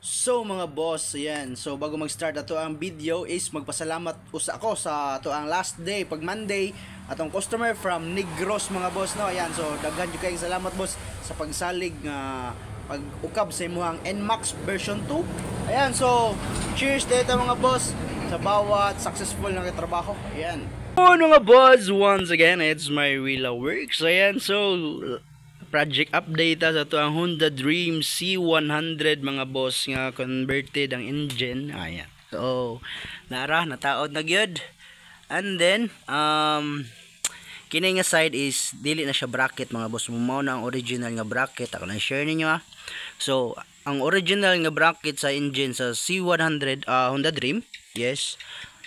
So mga boss, ayan. So bago mag-start ato ang video is magpasalamat usa ako sa ato ang last day pag Monday atong customer from Negros mga boss no. Ayan. So daghan jud kay salamat boss sa pagsalig nga pag-ukab sa imuhang NMAX version 2. Ayan. So cheers dito mga boss sa bawat successful na trabaho. Ayan. Oh mga boss, once again it's my Willa Works. Ayan. So project update sa to ang Honda Dream C100 mga boss nga converted ang engine. Ayan. So nataod na gyud. And then kini nga side is dili na siya bracket mga boss. Mao na ang original nga bracket. Ako na share ninyo ha. So ang original nga bracket sa engine sa C100 Honda Dream, yes,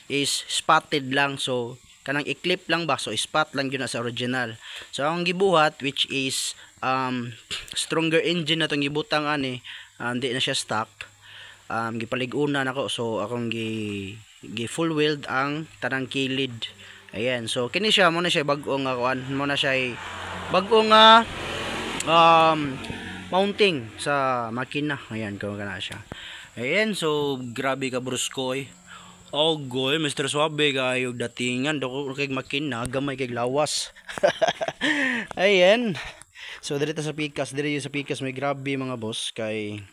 is spotted lang. So kanang i-clip lang ba, so spot lang yun na sa original. So ang gibuhat which is stronger engine na itong gibutang ani, hindi na siya stock, gipalig-una nako. So akong gi full weld ang tanang kilid. Ayan, so kini siya mo na siya bag-o nga kuan, mo na siya bag-o nga mounting sa makina. Ayan, kung kana siya. Ayan, so grabe ka bruskoy. Oh goy, Mr. Suabe kayo datingan dako kay makina, gamay kay lawas. Ayan. So dito sa Pikas, may grabe mga boss kay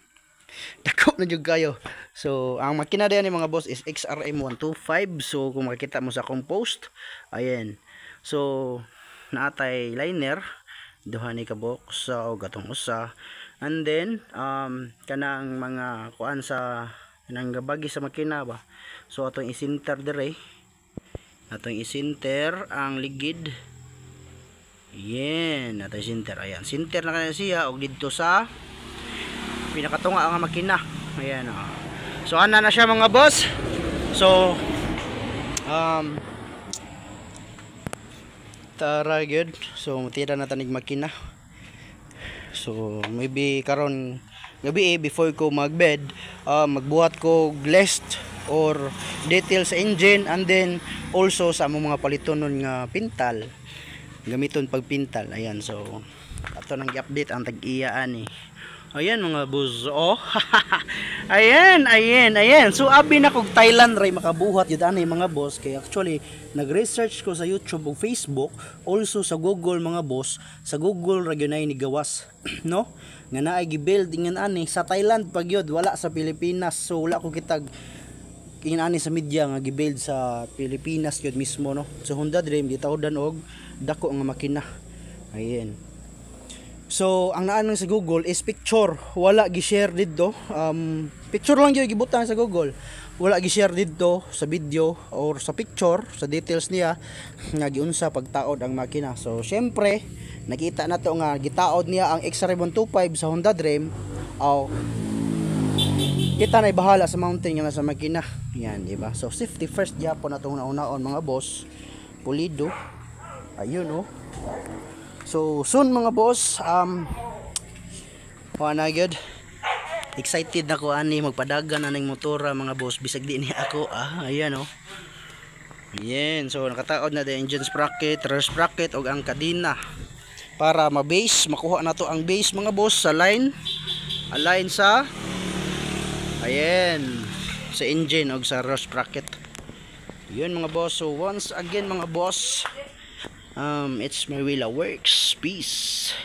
dako na jud kayo. So ang makina diyan mga boss is XRM 125. So kung makita mo sa compost, ayan. So naatay liner, duha ni ka box sa og atong usa. And then kanang mga kuan sa nang gabagi sa makina ba. So atong isinter dire. Atong isinter ang ligid. Yan, atong isinter. Ayan, sinter na kanya siya og didto sa pinakatunga ang makina. Ayan oh. So ana na siya mga boss. So tara good. So matira na tanig makina. So maybe karon gabi before ko magbed, magbuhat ko list or details sa engine, and then also sa among mga palitonon nga pintal gamiton pag pintal. Ayan, so ato nang i-update ang tag-iya ani. Ayan mga boss, oh. ayan. So abi na kog Thailand ray makabuhat yun ani mga boss, kay actually nag-research ko sa YouTube ug Facebook, also sa Google mga boss. Sa Google ra gyud ni gawas no nga naay gi-build ingon ani sa Thailand pag yun, wala sa Pilipinas. So wala ko kitag ingon ani sa media nga gi-build sa Pilipinas yun mismo no. So Honda Dream gitawdan og dako nga makina. Ayan. So ang naa sa Google is picture, wala gi-share didto. Picture lang gyud gibutang sa Google, wala gi-share didto sa video or sa picture sa details niya nga giunsa pagtaod ang makina. So syempre nakita na to nga gitaod niya ang XR125 sa Honda Dream. Kita na bahala sa mounting nga nasa makina. Yan, di ba? So safety first gyapon na tong nauna-on mga boss. Pulido. Ayun oh. So soon mga boss, na gyud. Excited na ko ani magpadagan aning motora mga boss, bisag di ni ako. Ayan oh. Ayan, so nakataod na the engine sprocket, rear sprocket og ang kadena para ma-base, makuha na to ang base mga boss sa line. Align sa ayan sa engine og sa rear sprocket. Yun mga boss. So once again mga boss, it's my Willa Works. Peace.